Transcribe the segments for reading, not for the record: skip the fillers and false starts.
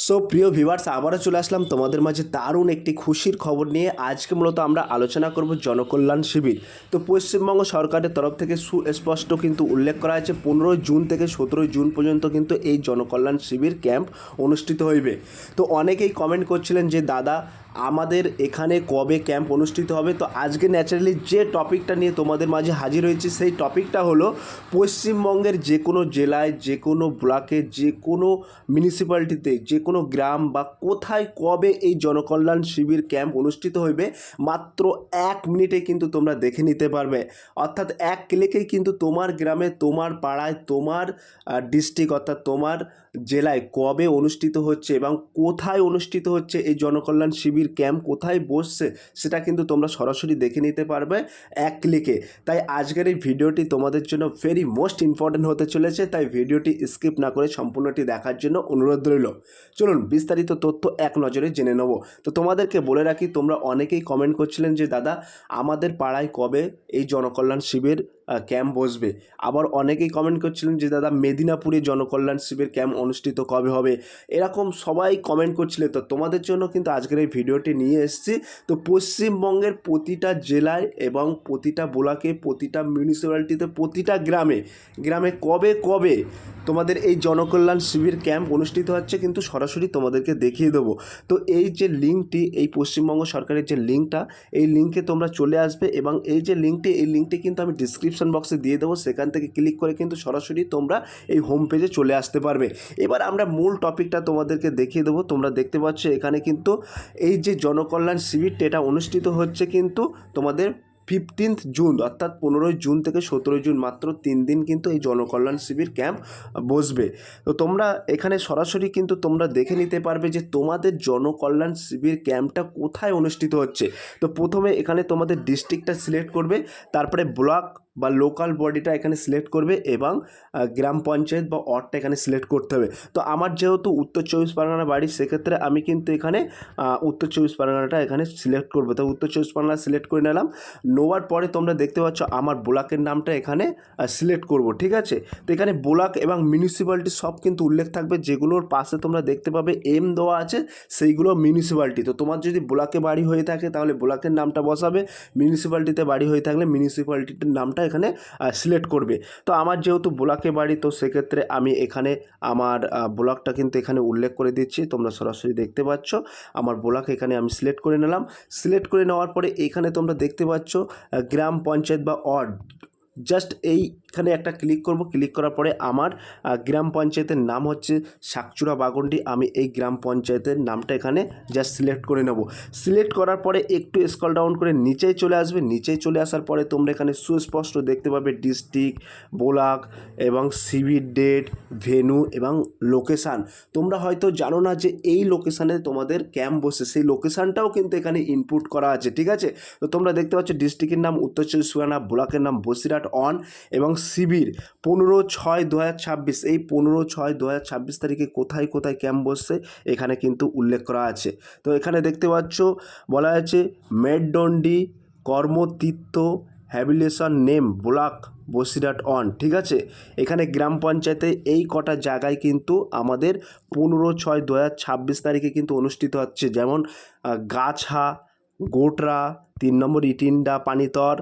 So প্রিয় viewers, আবারও চলে আসলাম তোমাদের মাঝে দারুণ একটি খুশির খবর নিয়ে। আজকে মূলত আমরা আলোচনা করব জনকল্যাণ শিবির। তো পশ্চিমবঙ্গ সরকারের তরফ থেকে সুস্পষ্ট কিন্তু উল্লেখ করা আছে 15 জুন থেকে 17 জুন পর্যন্ত কিন্তু এই জনকল্যাণ শিবির ক্যাম্প অনুষ্ঠিত হইবে। তো অনেকেই কমেন্ট করছিলেন যে দাদা আমাদের এখানে কবে ক্যাম্প অনুষ্ঠিত হবে। তো আজকে ন্যাচারালি যে টপিকটা নিয়ে তোমাদের মাঝে হাজির হয়েছি সেই টপিকটা হলো পশ্চিমবঙ্গের যে কোনো জেলায়, যে কোনো ব্লকে, যে কোনো মিউনিসিপ্যালিটিতে, যে কোনো গ্রাম বা কোথায় কবে এই জনকল্যাণ শিবির ক্যাম্প অনুষ্ঠিত হইবে মাত্র 1 মিনিটে কিন্তু তোমরা দেখে নিতে পারবে। অর্থাৎ এক ক্লিকেই কিন্তু তোমার গ্রামে, তোমার পাড়ায়, তোমার ডিস্ট্রিক্ট অর্থাৎ তোমার জেলায় কবে অনুষ্ঠিত হচ্ছে এবং কোথায় অনুষ্ঠিত হচ্ছে এই জনকল্যাণ শিবির ক্যাম্প, কোথায় বসছে সেটা কিন্তু তোমরা সরাসরি দেখে নিতে পারবে এক ক্লিকে। তাই আজকের এই ভিডিওটি তোমাদের জন্য ভেরি মোস্ট ইম্পর্টেন্ট হতে চলেছে, তাই ভিডিওটি স্কিপ না করে সম্পূর্ণটি দেখার জন্য অনুরোধ রইল। চলুন বিস্তারিত তথ্য এক নজরে জেনে নেব। তো তোমাদেরকে বলে রাখি, তোমরা অনেকেই কমেন্ট করছিলেন যে দাদা আমাদের পাড়ায় কবে এই জনকল্যাণ শিবির ক্যাম্প বসবে। আবার অনেকেই কমেন্ট করছিলেন যে দাদা মেদিনীপুরে জনকল্যাণ শিবির ক্যাম্প অনুষ্ঠিত কবে হবে। এরকম সবাই কমেন্ট করছিলেন। তো তোমাদের জন্য কিন্তু আজকের এই ভিডিওটি নিয়ে এসেছি। তো পশ্চিমবঙ্গের প্রতিটা জেলায় এবং প্রতিটা ব্লকে, প্রতিটা মিউনিসিপ্যালিটিতে, প্রতিটা গ্রামে গ্রামে কবে কবে তোমাদের এই জনকল্যাণ শিবির ক্যাম্প অনুষ্ঠিত হচ্ছে কিন্তু সরাসরি তোমাদেরকে দেখিয়ে দেবো। তো এই যে লিঙ্কটি, এই পশ্চিমবঙ্গ সরকারের যে লিঙ্কটা, এই লিঙ্কে তোমরা চলে আসবে এবং এই যে লিঙ্কটি, এই লিঙ্কটি কিন্তু আমি ডিসক্রিপশন বক্সে দিয়ে দেবো। সেখান থেকে ক্লিক করে কিন্তু সরাসরি তোমরা এই হোম পেজে চলে আসতে পারবে। এবার আমরা মূল টপিকটা তোমাদেরকে দেখিয়ে দেবো। তোমরা দেখতে পাচ্ছ এখানে কিন্তু এই যে জনকল্যাণ শিবিরটা এটা অনুষ্ঠিত হচ্ছে কিন্তু তোমাদের 15 জুন অর্থাৎ 15 জুন থেকে 17 জুন, মাত্র 3 দিন কিন্তু এই জনকল্যাণ শিবির ক্যাম্প বসবে। তো তোমরা এখানে সরাসরি কিন্তু তোমরা দেখে নিতে পারবে যে তোমাদের জনকল্যাণ শিবির ক্যাম্পটা কোথায় অনুষ্ঠিত হচ্ছে। তো প্রথমে এখানে তোমাদের ডিস্ট্রিক্টটা সিলেক্ট করবে, তারপরে ব্লক বা লোকাল বডিটা এখানে সিলেক্ট করবে এবং গ্রাম পঞ্চায়েত বা ওয়ার্ডটা এখানে সিলেক্ট করতে হবে। তো আমার যেহেতু উত্তর চব্বিশ পরগনা বাড়ি, সেক্ষেত্রে আমি কিন্তু এখানে উত্তর চব্বিশ পরগনাটা এখানে সিলেক্ট করবো। তো উত্তর চব্বিশ পরগনা সিলেক্ট করে নিলাম। নেওয়ার পরে তোমরা দেখতে পাচ্ছ আমার ব্লকের নামটা এখানে সিলেক্ট করব, ঠিক আছে। তো এখানে ব্লক এবং মিউনিসিপ্যালিটি সব কিন্তু উল্লেখ থাকবে। যেগুলোর পাশে তোমরা দেখতে পাবে এম দেওয়া আছে সেইগুলো মিউনিসিপ্যালিটি। তো তোমার যদি ব্লকে বাড়ি হয়ে থাকে তাহলে ব্লকের নামটা বসাবে, মিউনিসিপ্যালিটিতে বাড়ি হয়ে থাকলে মিউনিসিপ্যালিটির নামটা এখানে সিলেক্ট করবে। তো আমার যেহেতু ব্লকে বাড়ি, তো সেক্ষেত্রে আমি এখানে আমার ব্লকটা কিন্তু এখানে উল্লেখ করে দিচ্ছি। তোমরা সরাসরি দেখতে পাচ্ছ আমার ব্লক এখানে আমি সিলেক্ট করে নিলাম। সিলেক্ট করে নেওয়ার পরে এখানে তোমরা দেখতে পাচ্ছ গ্রাম পঞ্চায়েত বা ওয়ার্ড, জাস্ট এইখানে একটা ক্লিক করব। ক্লিক করার পরে আমার গ্রাম পঞ্চায়েতের নাম হচ্ছে শাকচুরা বাগন্ডি। আমি এই গ্রাম পঞ্চায়েতের নামটা এখানে জাস্ট সিলেক্ট করে নেব। সিলেক্ট করার পরে একটু স্ক্রল ডাউন করে নিচেই চলে আসবে। নিচেই চলে আসার পরে তোমরা এখানে সুস্পষ্ট দেখতে পাবে ডিস্ট্রিক্ট, ব্লক এবং সিভির ডেট, ভেন্যু এবং লোকেশান। তোমরা হয়তো জানো না যে এই লোকেশানে তোমাদের ক্যাম্প বসে, সেই লোকেশানটাও কিন্তু এখানে ইনপুট করা আছে, ঠিক আছে। তো তোমরা দেখতে পাচ্ছ ডিস্ট্রিক্টের নাম উত্তর চব্বিশ পরগনা, ব্লকের নাম বসিরহাট অন এবং শিবির 15/6/2026। এই 15/6/2026 তারিখে কোথায় কোথায় ক্যাম্প বসছে এখানে কিন্তু উল্লেখ করা আছে। তো এখানে দেখতে পাচ্ছ বলা আছে মেডডন্ডি কর্মতীর্থ হ্যাবিলেশন নেম ব্লক বসিরহাট অন, ঠিক আছে। এখানে গ্রাম পঞ্চায়েতে এই কটা জায়গায় কিন্তু আমাদের 15/6/2026 তারিখে কিন্তু অনুষ্ঠিত হচ্ছে। যেমন গাছা, গোটরা, 3 নম্বর ইটিন্ডা পানিতর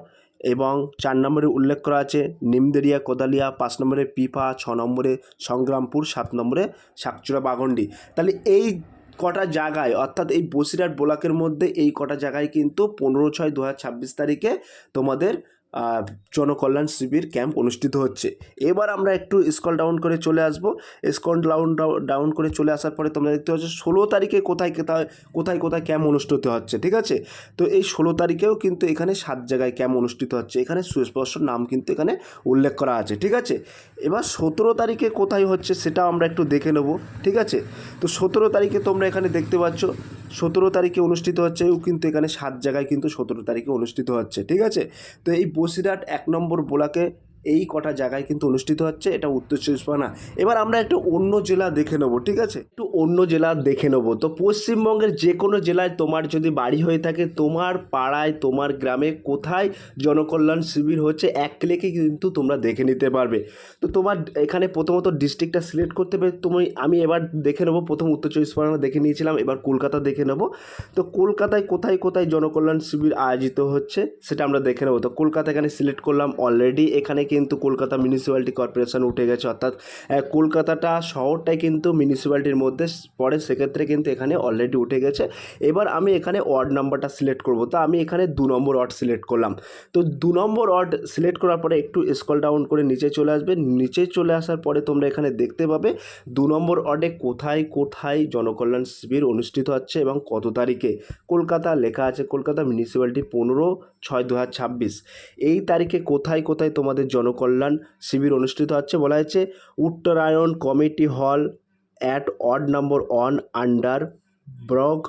এবং 4 নম্বরে উল্লেখ করা আছে নিমদেরিয়া কোদালিয়া, 5 নম্বরে পিপা, 6 নম্বরে সংগ্রামপুর, 7 নম্বরে শাকচুরা বাগন্ডি। তাহলে এই কটা জায়গায় অর্থাৎ এই বসিরহাট ব্লকের মধ্যে এই কটা জায়গায় কিন্তু 15/6/2026 তারিখে তোমাদের জনকল্যাণ শিবির ক্যাম্প অনুষ্ঠিত হচ্ছে। এবার আমরা একটু স্ক্রল ডাউন করে চলে আসবো। স্ক্রল ডাউন করে চলে আসার পরে তোমরা দেখতে পাচ্ছ 16 তারিখে কোথায় কোথায় কোথায় ক্যাম্প অনুষ্ঠিত হচ্ছে, ঠিক আছে। তো এই 16 তারিখেও কিন্তু এখানে 7 জায়গায় ক্যাম্প অনুষ্ঠিত হচ্ছে। এখানে সুস্পষ্ট নাম কিন্তু এখানে উল্লেখ করা আছে, ঠিক আছে। এবার 17 তারিখে কোথায় হচ্ছে সেটাও আমরা একটু দেখে নেব, ঠিক আছে। তো 17 তারিখে তোমরা এখানে দেখতে পাচ্ছ 17 তারিখে অনুষ্ঠিত হচ্ছে, কিন্তু এখানে 7 জায়গায় কিন্তু 17 তারিখে অনুষ্ঠিত হচ্ছে, ঠিক আছে। তো এই বসিরহাট 1 নম্বর ব্লকে এই কটা জায়গায় কিন্তু অনুষ্ঠিত হচ্ছে, এটা উত্তর চব্বিশ পরগনা। এবার আমরা একটু অন্য জেলা দেখে নেবো, ঠিক আছে, একটু অন্য জেলা দেখে নেবো। তো পশ্চিমবঙ্গের যে কোনো জেলায় তোমার যদি বাড়ি হয়ে থাকে, তোমার পাড়ায় তোমার গ্রামে কোথায় জনকল্যাণ শিবির হচ্ছে এক ক্লিকে কিন্তু তোমরা দেখে নিতে পারবে। তো তোমার এখানে প্রথমত ডিস্ট্রিক্টটা সিলেক্ট করতে হবে আমি এবার দেখে নেবো। প্রথম উত্তর চব্বিশ পরগনা দেখে নিয়েছিলাম, এবার কলকাতা দেখে নেবো। তো কলকাতায় কোথায় কোথায় জনকল্যাণ শিবির আয়োজিত হচ্ছে সেটা আমরা দেখে নেবো। তো কলকাতা এখানে সিলেক্ট করলাম, অলরেডি এখানে কিন্তু কলকাতা মিউনিসিপ্যালিটি কর্পোরেশন উঠে গেছে, অর্থাৎ কলকাতাটা শহরটাই কিন্তু মিউনিসিপ্যালিটির মধ্যে পড়ে, সেক্ষেত্রে কিন্তু এখানে অলরেডি উঠে গেছে। এবার আমি এখানে ওয়ার্ড নাম্বারটা সিলেক্ট করব। তো আমি এখানে 2 নম্বর ওয়ার্ড সিলেক্ট করলাম। তো 2 নম্বর ওয়ার্ড সিলেক্ট করার পরে একটু স্ক্রল ডাউন করে নিচে চলে আসবে। নিচে চলে আসার পরে তোমরা এখানে দেখতে পাবে 2 নম্বর ওয়ার্ডে কোথায় কোথায় জনকল্যাণ শিবির অনুষ্ঠিত হচ্ছে এবং কত তারিখে। কলকাতা লেখা আছে, কলকাতা মিউনিসিপ্যালিটি 15/6/2026 এই তারিখে কোথায় কোথায় তোমাদের জনকল্যাণ শিবির অনুষ্ঠিত হচ্ছে বলা হয়েছে। Uttarayan committee hall at ward number 1 under borough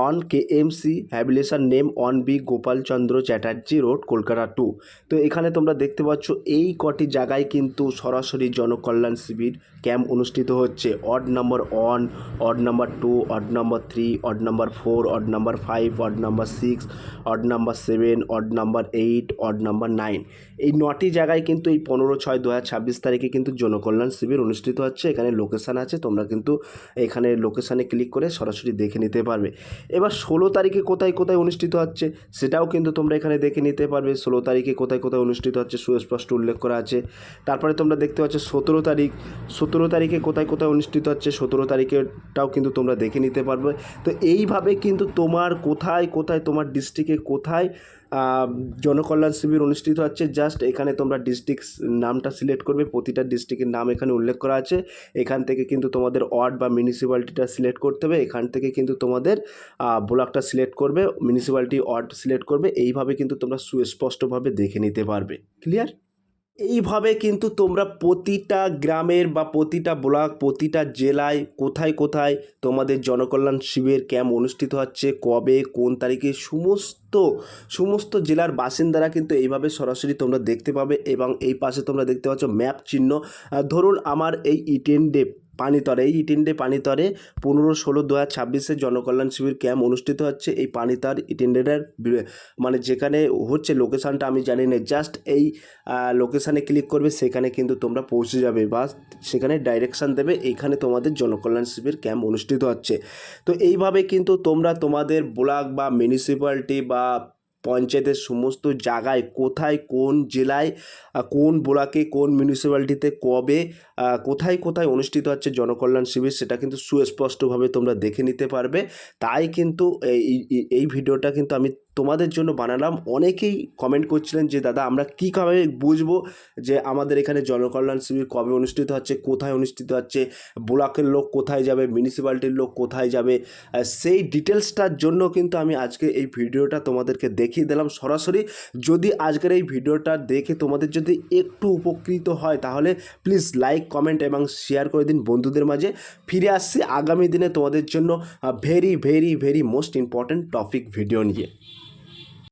on KMC habitation name on B Gopalchandra Chatterjee road Kolkata 2। তো এখানে তোমরা দেখতে পাচ্ছ এই কটি জায়গায় কিন্তু সরাসরি জনকল্যাণ শিবির ক্যাম্প অনুষ্ঠিত হচ্ছে। Ward number 1, ward number 2, ward number 3, ward number 4, ward number 5, ward number 6, ward number 7, ward number 8, ward number 9। এই 9টি জায়গায় কিন্তু এই 15/6/2026 তারিখে কিন্তু জনকল্যাণ শিবির অনুষ্ঠিত হচ্ছে। এখানে লোকেশান আছে, তোমরা কিন্তু এখানে লোকেশানে ক্লিক করে সরাসরি দেখে নিতে পারবে। এবার 16 তারিখে কোথায় কোথায় অনুষ্ঠিত হচ্ছে সেটাও কিন্তু তোমরা এখানে দেখে নিতে পারবে। 16 তারিখে কোথায় কোথায় অনুষ্ঠিত হচ্ছে সুস্পষ্ট উল্লেখ করা আছে। তারপরে তোমরা দেখতে পাচ্ছ 17 তারিখে কোথায় কোথায় অনুষ্ঠিত হচ্ছে, 17 তারিখেটাও কিন্তু তোমরা দেখে নিতে পারবে। তো এইভাবে কিন্তু তোমার কোথায় কোথায় তোমার ডিস্ট্রিক্টে কোথায় জনকল্যাণ শিবির অনুষ্ঠিত হচ্ছে, জাস্ট এখানে তোমরা ডিস্ট্রিক্ট নামটা সিলেক্ট করবে। প্রতিটা ডিস্ট্রিক্টের নাম এখানে উল্লেখ করা আছে। এখান থেকে কিন্তু তোমাদের ওয়ার্ড বা মিউনিসিপ্যালিটিটা সিলেক্ট করতে হবে। এখান থেকে কিন্তু তোমাদের ব্লকটা সিলেক্ট করবে, মিউনিসিপ্যালিটি ওয়ার্ড সিলেক্ট করবে। এইভাবে কিন্তু তোমরা সুস্পষ্টভাবে দেখে নিতে পারবে। ক্লিয়ার? এইভাবে কিন্তু তোমরা প্রতিটা গ্রামের বা প্রতিটা ব্লক, প্রতিটা জেলায় কোথায় কোথায় তোমাদের জনকল্যাণ শিবির ক্যাম্প অনুষ্ঠিত হচ্ছে, কবে, কোন তারিখে, সমস্ত জেলার বাসিন্দারা কিন্তু এইভাবে সরাসরি তোমরা দেখতে পাবে। এবং এই পাশে তোমরা দেখতে পাচ্ছ ম্যাপ চিহ্ন। ধরুন আমার এই ইটেন্ডে পানিতরে 15/16/2026 জনকল্যাণ শিবির ক্যাম্প অনুষ্ঠিত হচ্ছে। এই পানিতার ইটেন্ডেটার মানে যেখানে হচ্ছে লোকেশানটা আমি জানি না, জাস্ট এই লোকেশানে ক্লিক করবে, সেখানে কিন্তু তোমরা পৌঁছে যাবে বা সেখানে ডাইরেকশান দেবে, এইখানে তোমাদের জনকল্যাণ শিবির ক্যাম্প অনুষ্ঠিত হচ্ছে। তো এইভাবে কিন্তু তোমরা তোমাদের ব্লক বা মিউনিসিপ্যালিটি বা পঞ্চায়েতের সমস্ত জায়গায় কোথায় কোন জেলায় কোন ব্লকে কোন মিউনিসিপ্যালিটিতে কবে কোথায় কোথায় অনুষ্ঠিত হচ্ছে জনকল্যাণ শিবির সেটা কিন্তু সুস্পষ্টভাবে তোমরা দেখে নিতে পারবে। তাই কিন্তু এই ভিডিওটা কিন্তু আমি তোমাদের জন্য বানালাম। অনেকেই কমেন্ট করছিলেন যে দাদা আমরা কীভাবে বুঝবো যে আমাদের এখানে জনকল্যাণ শিবির কবে অনুষ্ঠিত হচ্ছে, কোথায় অনুষ্ঠিত হচ্ছে, ব্লকের লোক কোথায় যাবে, মিউনিসিপ্যালিটির লোক কোথায় যাবে, সেই ডিটেলসটার জন্য কিন্তু আমি আজকে এই ভিডিওটা তোমাদেরকে দেখিয়ে দিলাম সরাসরি। যদি আজকের এই ভিডিওটা দেখে তোমাদের যদি একটু উপকৃত হয় তাহলে প্লিজ লাইক, কমেন্ট এবং শেয়ার করে দিন বন্ধুদের মাঝে। ফিরে আসছি আগামী দিনে তোমাদের জন্য very very very most important topic video নিয়ে।